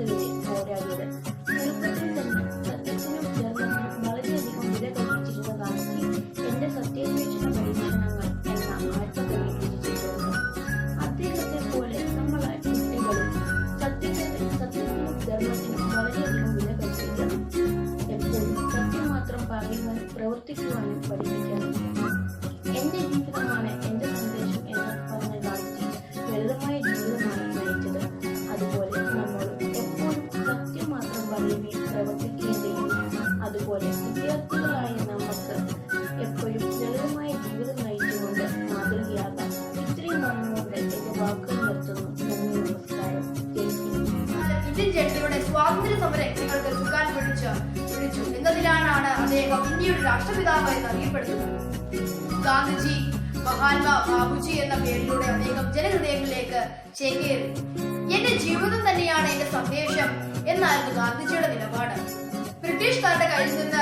അധർമ്മത്തിനെതിരെ പോരാടിയത്. ചെറുപ്പത്തിൽ തന്നെ സത്യത്തിനും ധർമ്മത്തിനും വളരെയധികം വില കൽപ്പിച്ചിരുന്ന ഗാന്ധിജി എന്റെ സത്യാന്വേഷണ പരീക്ഷണങ്ങൾ എന്ന ആത്മകഥയിൽ രചിച്ചിട്ടുണ്ട്. അദ്ദേഹത്തെ പോലെ നമ്മൾ കുട്ടികളും സത്യത്തിനും ധർമ്മത്തിനും വളരെയധികം വില കൽപ്പിക്കണം. എപ്പോഴും സത്യം മാത്രം പറയുവാനും പ്രവർത്തിക്കുവാനും പഠിപ്പിക്കണം. എന്റെ ജീവിതമാണ് എന്റെ സന്ദേശം എന്ന് പറഞ്ഞ ഗാന്ധിജി ലളിതമായ ജീവിതമാണ് നയിച്ചത്. അതുപോലെ നമ്മളും എപ്പോഴും സത്യം മാത്രം പറയുകയും പ്രവർത്തിക്കുകയും ചെയ്യും. അതുപോലെ വിദ്യാർത്ഥികളായ നമുക്ക് എപ്പോഴും ലളിതമായ ജീവിതം നയിച്ചുകൊണ്ട് മാതൃകയാകാം. ഇത്രയും പറഞ്ഞുകൊണ്ട് എന്റെ വാക്കുകൾ നിർത്തുന്നു. നന്ദി, നമസ്കാരം. ഇന്ത്യൻ ജനതയുടെ സ്വാതന്ത്ര്യ സമര യജ്ഞങ്ങൾക്ക് ചുക്കാൻ പിടിച്ചു എന്നതിലാണ് അദ്ദേഹം ഇന്ത്യയുടെ രാഷ്ട്രപിതാവ് എന്ന് അറിയപ്പെടുന്നത്. ഗാന്ധിജി, മഹാത്മാ ബാബുജി എന്ന പേരിലൂടെ അദ്ദേഹം ജനഹൃദയങ്ങളിലേക്ക് ചേക്കേറി. എന്റെ ജീവിതം തന്നെയാണ് എന്റെ സന്ദേശം എന്നായിരുന്നു ഗാന്ധിജിയുടെ നിലപാട്. ബ്രിട്ടീഷുകാരുടെ കയ്യിൽ നിന്ന്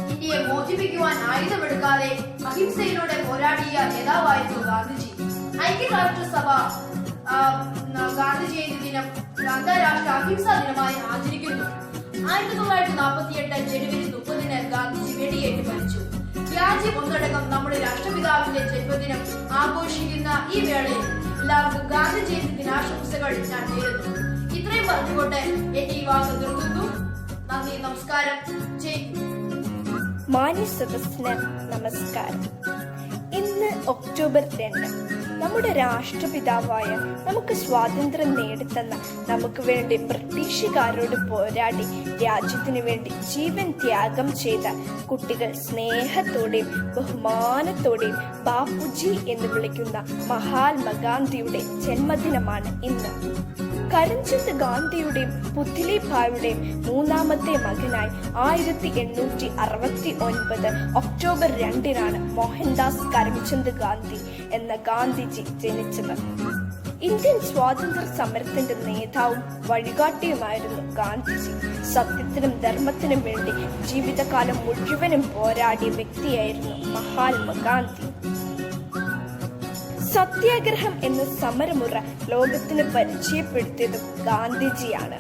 ഇന്ത്യയെ മോചിപ്പിക്കുവാൻ ആയുധമെടുക്കാതെ അഹിംസയിലൂടെ പോരാടിയ നേതാവായിരുന്നു ഗാന്ധിജി. ഐക്യരാഷ്ട്രസഭ ഗാന്ധി ജയന്തി ദിനം അന്താരാഷ്ട്ര അഹിംസാ ദിനമായി ആചരിക്കുന്നു. 1948 ജനുവരി 30 ഗാന്ധിജി വെടിയേറ്റ് മരിച്ചു. രാജ്യം ഒന്നടങ്കം നമ്മുടെ രാഷ്ട്രപിതാവിന്റെ ജന്മദിനം ആഘോഷിക്കുന്ന ഈ വേളയിൽ എല്ലാവർക്കും ഗാന്ധി ജയന്തി ദിനാശംസകൾ ഞാൻ നേരുന്നു. ഇത്രയും പറഞ്ഞുകൊണ്ട് എന്റെ ഈ വാക്ക് നിർത്തുന്നു. നന്ദി, നമസ്കാരം. മാന്യ സദസ്സിന് നമസ്കാരം. ഇന്ന് ഒക്ടോബർ 2 നമ്മുടെ രാഷ്ട്രപിതാവായ നമുക്ക് സ്വാതന്ത്ര്യം നേടിത്തന്ന, നമുക്ക് വേണ്ടി ബ്രിട്ടീഷുകാരോട് പോരാടി രാജ്യത്തിനു വേണ്ടി ജീവൻ ത്യാഗം ചെയ്ത കുട്ടികൾ സ്നേഹത്തോടെയും ബഹുമാനത്തോടെയും ബാപ്പുജി എന്ന് വിളിക്കുന്ന മഹാത്മാഗാന്ധിയുടെ ജന്മദിനമാണ് ഇന്ന്. കരംചന്ദ് ഗാന്ധിയുടെയും പുത്ലി ഭായിയുടെയും മൂന്നാമത്തെ മകനായി 1869 ഒക്ടോബർ 2 മോഹൻദാസ് കരംചന്ദ് ഗാന്ധി എന്ന ഗാന്ധിജി ജനിച്ചത്. ഇന്ത്യൻ സ്വാതന്ത്ര്യ സമരത്തിന്റെ നേതാവും വഴികാട്ടിയുമായിരുന്നു ഗാന്ധിജി. സത്യത്തിനും ധർമ്മത്തിനും വേണ്ടി ജീവിതകാലം മുഴുവനും പോരാടിയ വ്യക്തിയായിരുന്നു മഹാത്മാഗാന്ധി. സത്യാഗ്രഹം എന്ന സമരമുറ ലോകത്തിന് പരിചയപ്പെടുത്തിയതും ഗാന്ധിജിയാണ്.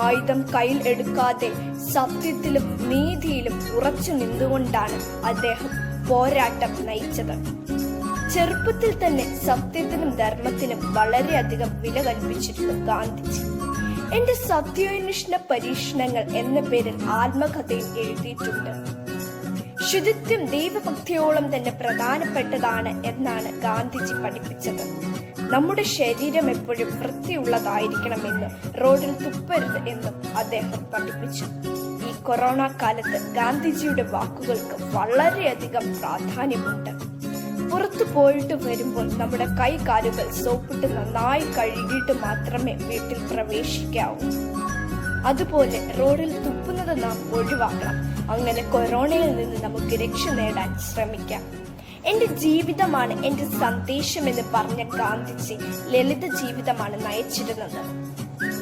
ആയുധം കയ്യിൽ എടുക്കാതെ സത്യത്തിലും നീതിയിലും ഉറച്ചു നിന്നുകൊണ്ടാണ് അദ്ദേഹം പോരാട്ടം നയിച്ചത്. ചെറുപ്പത്തിൽ തന്നെ സത്യത്തിനും ധർമ്മത്തിനും വളരെയധികം വില കൽപ്പിച്ചിരുന്നു ഗാന്ധിജി. എന്റെ സത്യാന്വേഷണ പരീക്ഷണങ്ങൾ എന്ന പേരിൽ ആത്മകഥയിൽ എഴുതിയിട്ടുണ്ട്. ശുചിത്വം ദൈവഭക്തിയോളം തന്നെ പ്രധാനപ്പെട്ടതാണ് എന്നാണ് ഗാന്ധിജി പഠിപ്പിച്ചത്. നമ്മുടെ ശരീരം എപ്പോഴും വൃത്തിയുള്ളതായിരിക്കണമെന്നും റോഡിൽ തുപ്പരുത് എന്നും അദ്ദേഹം പഠിപ്പിച്ചു. ഈ കൊറോണ കാലത്ത് ഗാന്ധിജിയുടെ വാക്കുകൾക്ക് വളരെയധികം പ്രാധാന്യമുണ്ട്. പുറത്തു പോയിട്ട് വരുമ്പോൾ നമ്മുടെ കൈകാലുകൾ സോപ്പിട്ട് നന്നായി കഴുകിയിട്ട് മാത്രമേ വീട്ടിൽ പ്രവേശിക്കാവൂ. അതുപോലെ റോഡിൽ തുപ്പുന്നത് നാം ഒഴിവാക്കണം. അങ്ങനെ കൊറോണയിൽ നിന്ന് നമുക്ക് രക്ഷ നേടാൻ ശ്രമിക്കാം. എന്റെ ജീവിതമാണ് എന്റെ സന്ദേശം എന്ന് പറഞ്ഞ ഗാന്ധിജി ലളിത ജീവിതമാണ് നയിച്ചിരുന്നത്.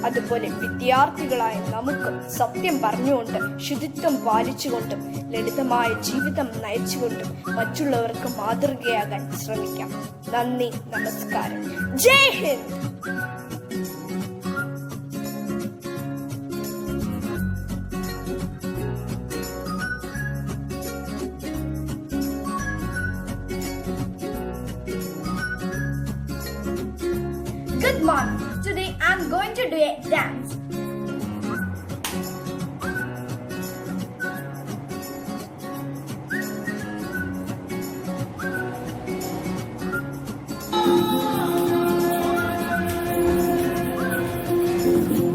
അതുപോലെ വിദ്യാർത്ഥികളായ നമുക്കും സത്യം പറഞ്ഞുകൊണ്ട്, ശുചിത്വം പാലിച്ചുകൊണ്ടും, ലളിതമായ ജീവിതം നയിച്ചുകൊണ്ടും മറ്റുള്ളവർക്ക് മാതൃകയാകാൻ ശ്രമിക്കാം. നന്ദി, നമസ്കാരം. ജയ് Hind. Good morning. Today I'm going to do a dance.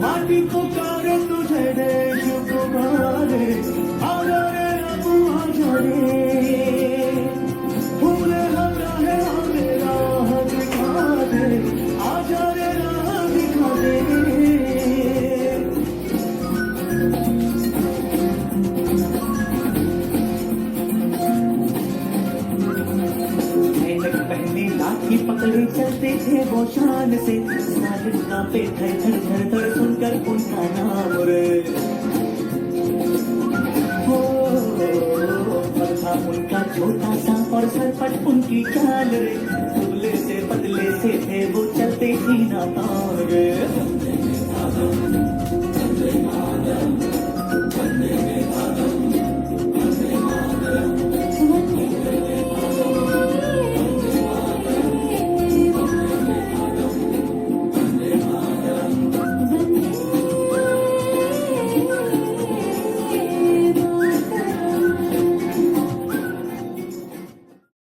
माटी पुकारे तुझे देश पुकारे, आजा रे अबू आजा रे, फूले लगा है आगे राह दिखा दे, आजा रे राह दिखा दे। पहले लाठी पकड़े चलते थे वो शान से, साजना पे धर धर धर धर सुनकर उनका नाम रे। हो था उनका छोटा सा और सरपट उनकी चाल रे, दुबले से पतले से थे वो चलते ही ना पार रे। नाम